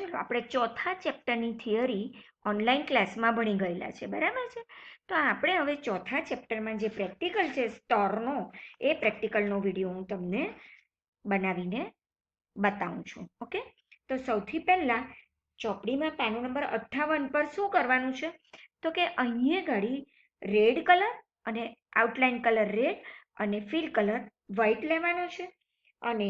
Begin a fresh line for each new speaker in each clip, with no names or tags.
ચલો આપણે ચોથા ચેપ્ટરની થિયરી ઓનલાઈન ક્લાસમાં ભણી ગયેલા છે, બરાબર છે. તો આપણે હવે ચોથા ચેપ્ટરમાં જે પ્રેક્ટિકલ છે સ્તરનો, એ પ્રેક્ટિકલનો વિડીયો હું તમને બનાવીને બતાવું છું. ઓકે, તો સૌથી પહેલા ચોપડીમાં પાનું નંબર 58 પર શું કરવાનું છે, તો કે અહીંયા ઘડી રેડ કલર અને આઉટલાઇન કલર રેડ અને ફિલ કલર વ્હાઇટ લેવાનો છે, અને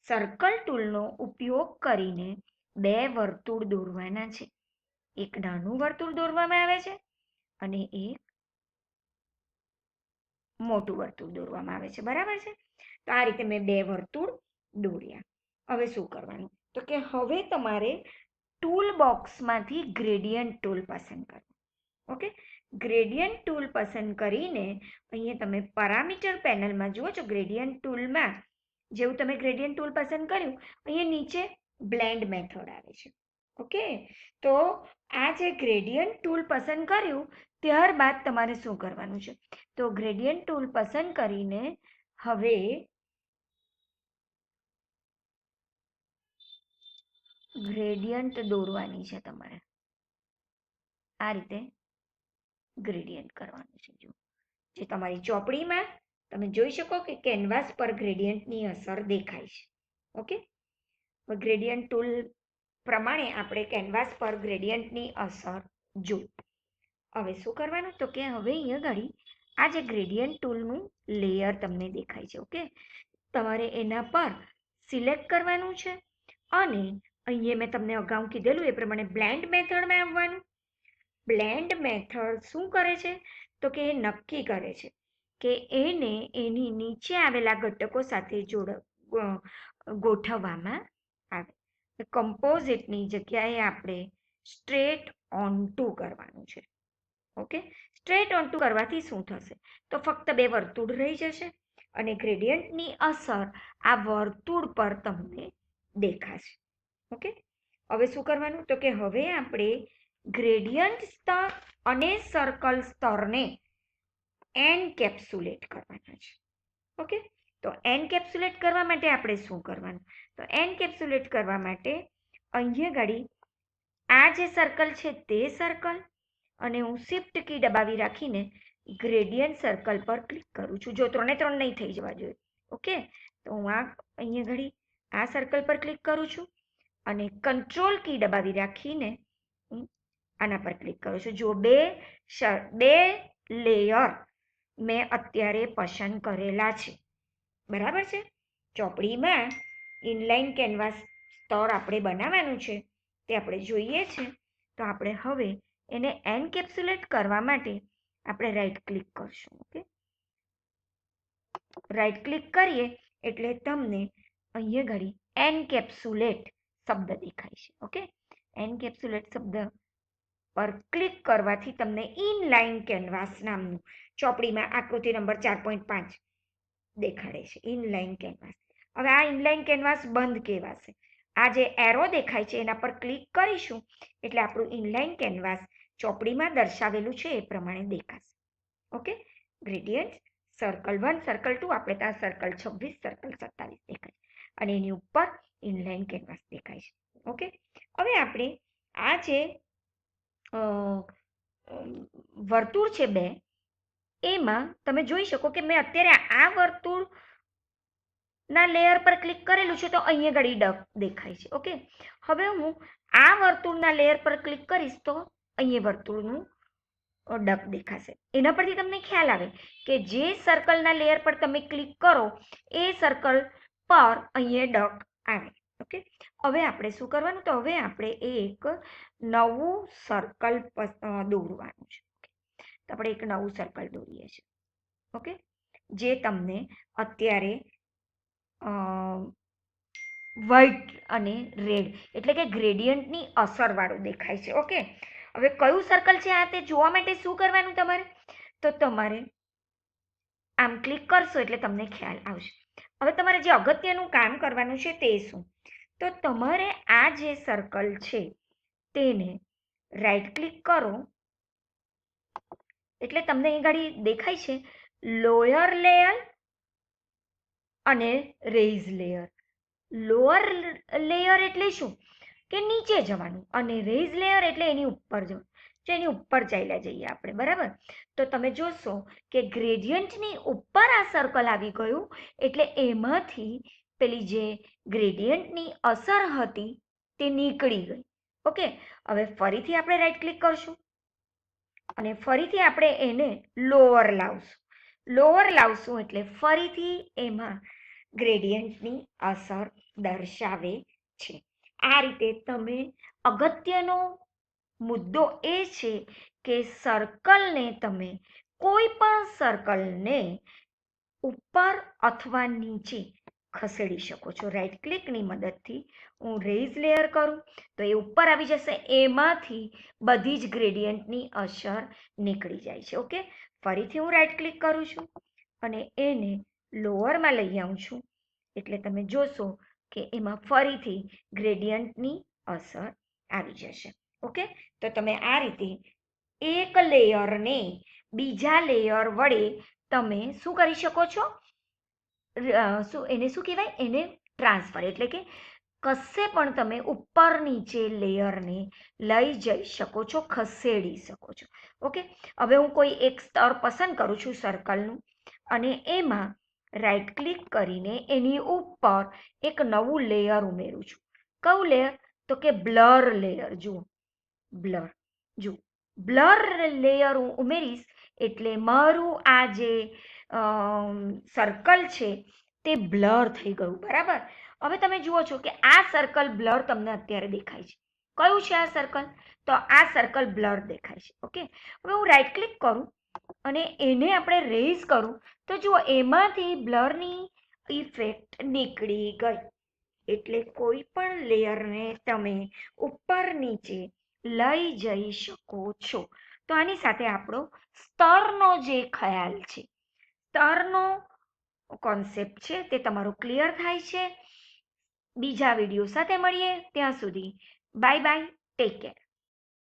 સર્કલ ટૂલનો ઉપયોગ કરીને બે વર્તુળ દોરવાના છે. એક નાનું વર્તુળ દોરવામાં આવે છે અને એક મોટું વર્તુળ દોરવામાં આવે છે, બરાબર છે. તો આ રીતે મેં બે વર્તુળ દોર્યા. હવે શું કરવાનું, તો કે હવે તમારે ટૂલ બોક્સમાંથી ગ્રેડિયન્ટ ટૂલ પસંદ કરવું. ઓકે, ગ્રેડિયન્ટ ટૂલ પસંદ કરીને અહીંયા તમે પેરામીટર પેનલમાં જુઓ છો, ગ્રેડિયન્ટ ટૂલમાં જેવું તમે ગ્રેડિયન્ટ ટૂલ પસંદ કર્યું, અહીંયા નીચે બ્લેન્ડ મેથડ આવે છે. ઓકે, તો આ જે ગ્રેડિયન્ટ ટૂલ પસંદ કર્યું ત્યારબાદ તમારે શું કરવાનું છે, તો ગ્રેડિયન્ટ ટૂલ પસંદ કરીને હવે ગ્રેડિયન્ટ દોરવાની છે તમારે. આ રીતે ગ્રેડિયન્ટ કરવાનું છે. જો જે તમારી ચોપડીમાં તમે જોઈ શકો કે કેનવાસ પર ગ્રેડિયન્ટની અસર દેખાય છે. ઓકે, ગ્રેડિયન્ટ ટૂલ પ્રમાણે આપણે કેનવાસ પર ગ્રેડિયન્ટની અસર જોઈ. હવે શું કરવાનું, તો કે હવે અહીંયા ઘડી આ જે ગ્રેડિયન્ટ ટૂલનું લેયર તમને દેખાય છે. ઓકે, તમારે એના પર સિલેક્ટ કરવાનું છે અને અહીંયા મેં તમને અગાઉ કીધેલું એ પ્રમાણે બ્લેન્ડ મેથડમાં આવવાનું. બ્લેન્ડ મેથડ શું કરે છે, તો કે એ નક્કી કરે છે કે એને એની નીચે આવેલા ઘટકો સાથે ગોઠવવામાં આવે. કમ્પોઝિટની જગ્યાએ આપણે સ્ટ્રેટ ઓન ટુ કરવાનું છે. ઓકે, સ્ટ્રેટ ઓન ટુ કરવાથી શું થશે, તો ફક્ત બે વર્તુળ રહી જશે અને ગ્રેડિયન્ટની અસર આ વર્તુળ પર તમને દેખાશે. ઓકે, હવે શું કરવાનું, તો કે હવે આપણે ગ્રેડિયન્ટ સ્તર અને સર્કલ સ્તરને એનકેપ્સ્યુલેટ કરવાના છે. ઓકે, તો એનકેપ્સ્યુલેટ કરવા માટે આપણે શું કરવાનું, તો એનકેપ્સ્યુલેટ કરવા માટે અહીંયા ઘડી આ જે સર્કલ છે તે સર્કલ અને હું શિફ્ટ કી દબાવી રાખીને ગ્રેડિયન્ટ સર્કલ પર ક્લિક કરું છું. જો 3 3 નહીં થઈ જવા જોઈએ. ઓકે, તો હું અહીંયા ઘડી આ સર્કલ પર ક્લિક કરું છું અને કંટ્રોલ કી દબાવી રાખીને આના પર ક્લિક કરું છું. જો બે લેયર મેં અત્યારે પસંદ કરેલા છે, બરાબર છે. ચોપડીમાં ઇનલાઇન કેનવાસ સ્તર આપણે બનાવવાનું છે તે આપણે જોઈએ છે. તો આપણે હવે એને એનકેપ્સ્યુલેટ કરવા માટે આપણે રાઈટ ક્લિક કરશું. ઓકે, રાઈટ ક્લિક કરીએ એટલે તમને અહીંયા ઘડી એનકેપ્સ્યુલેટ શબ્દ દેખાય છે. ઓકે, એનકેપ્સ્યુલેટ શબ્દ પર ક્લિક કરવાથી તમને ઇનલાઇન કેનવાસ નામનું ચોપડીમાં આકૃતિ નંબર 4.5 દેખાડે છે, ઇનલાઇન કેનવાસ. હવે આ ઇનલાઇન કેનવાસ બંધ કહેવાશે. આ જે એરો દેખાય છે એના પર ક્લિક કરીશું એટલે આપણું ઇનલાઇન કેનવાસ ચોપડીમાં દર્શાવેલું છે એ પ્રમાણે દેખાશે. ઓકે, ગ્રેડિયન્ટ સર્કલ 1 સર્કલ 2, આપણે ત્યાં સર્કલ 26 સર્કલ 27 દેખાય અને એની ઉપર ઇનલાઇન કેનવાસ દેખાય છે. ઓકે, હવે આપણે આ જે વર્તુળ છે બે, એમાં તમે જોઈ શકો કે મેં અત્યારે આ વર્તુળ ના લેયર પર ક્લિક કરેલું છે તો અહીંયા ઘડી ડક દેખાય છે. ઓકે, હવે હું આ વર્તુળના લેયર પર ક્લિક કરીશ તો અહીંયા વર્તુળનું ડક દેખાશે. એના પરથી તમને ખ્યાલ આવે કે જે સર્કલના લેયર પર તમે ક્લિક કરો એ સર્કલ પર અહીંયા ડક આવે. ઓકે, હવે આપણે શું કરવાનું, તો હવે આપણે એક નવું સર્કલ દોરવાનું છે. તો આપણે એક નવું સર્કલ દોરીએ છીએ. ઓકે, જે તમને અત્યારે વ્હાઇટ અને રેડ એટલે કે ગ્રેડિયન્ટની અસરવાળું દેખાય છે. ઓકે, હવે કયું સર્કલ છે આ તે જોવા માટે શું કરવાનું તમારે, તો તમારે આમ ક્લિક કરશો એટલે તમને ખ્યાલ આવશે. હવે તમારે જે અગત્યનું કામ કરવાનું છે તે શું, તો તમારે આ જે સર્કલ છે તેને રાઈટ ક્લિક કરો એટલે તમને અહીં ઘડી દેખાય છે લોઅર લેયર અને રેઇઝ લેયર. લોઅર લેયર એટલે શું, કે નીચે જવાનું, અને રેઝ લેયર એટલે એની ઉપર જવાનું. જો એની ઉપર ચાલ્યા જઈએ આપણે, બરાબર, તો તમે જોશો કે ગ્રેડિયન્ટની ઉપર આ સર્કલ આવી ગયું, એટલે એમાંથી પેલી જે ગ્રેડિયન્ટની અસર હતી તે નીકળી ગઈ. ઓકે, હવે ફરીથી આપણે રાઈટ ક્લિક કરશું અને ફરીથી આપણે એને લોઅર લાવશું. લોઅર લાવશું એટલે ફરીથી એમાં ગ્રેડિયન્ટની અસર દર્શાવે છે. આ રીતે તમે, અગત્યનો મુદ્દો એ છે કે સર્કલને તમે, કોઈ પણ સર્કલને ઉપર અથવા નીચે ખસેડી શકો છો. રાઈટ ક્લિકની મદદથી હું રેઝ લેયર કરું તો એ ઉપર આવી જશે, એમાંથી બધી જ ગ્રેડિયન્ટની અસર નીકળી જાય છે. ઓકે, ફરીથી હું રાઈટ ક્લિક કરું છું અને એને લોઅરમાં લઈ આવું છું, એટલે તમે જોશો કે એમાં ફરીથી ગ્રેડિયન્ટની અસર આવી જશે. ઓકે, તો તમે આ રીતે એક લેયરને બીજા લેયર વડે તમે શું કરી શકો છો, એને શું કહેવાય, એને ટ્રાન્સફર, એટલે કે કશે પણ તમે ઉપર નીચે લેયરને લઈ જઈ શકો છો, ખસેડી શકો છો. ઓકે, હવે હું કોઈ એક સ્તર પસંદ કરું છું સર્કલનું, અને એમાં રાઈટ ક્લિક કરીને એની ઉપર એક નવું લેયર ઉમેરું છું. કયું લેયર? તો કે બ્લર લેયર. જુઓ, બ્લર, જુઓ, બ્લર લેયર હું ઉમેરીશ એટલે મારું આ જે સર્કલ છે તે બ્લર થઈ ગયું. બરાબર, હવે તમે જુઓ છો કે આ સર્કલ બ્લર તમને અત્યારે દેખાય છે. કયું છે આ સર્કલ? તો આ સર્કલ બ્લર દેખાય છે. ઓકે, હવે હું રાઈટ ક્લિક કરું અને એને આપણે રેઝ કરું તો જુઓ એમાંથી બ્લરની ઇફેક્ટ નીકળી ગઈ. એટલે કોઈ પણ લેયરને તમે ઉપર નીચે લઈ જઈ શકો છો. તો આની સાથે આપણો સ્તરનો જે ખ્યાલ છે, સ્તરનો કોન્સેપ્ટ છે તે તમારો ક્લિયર થાય છે. બીજા વિડીયો સાથે મળીએ, ત્યાં સુધી બાય બાય, ટેક કેર.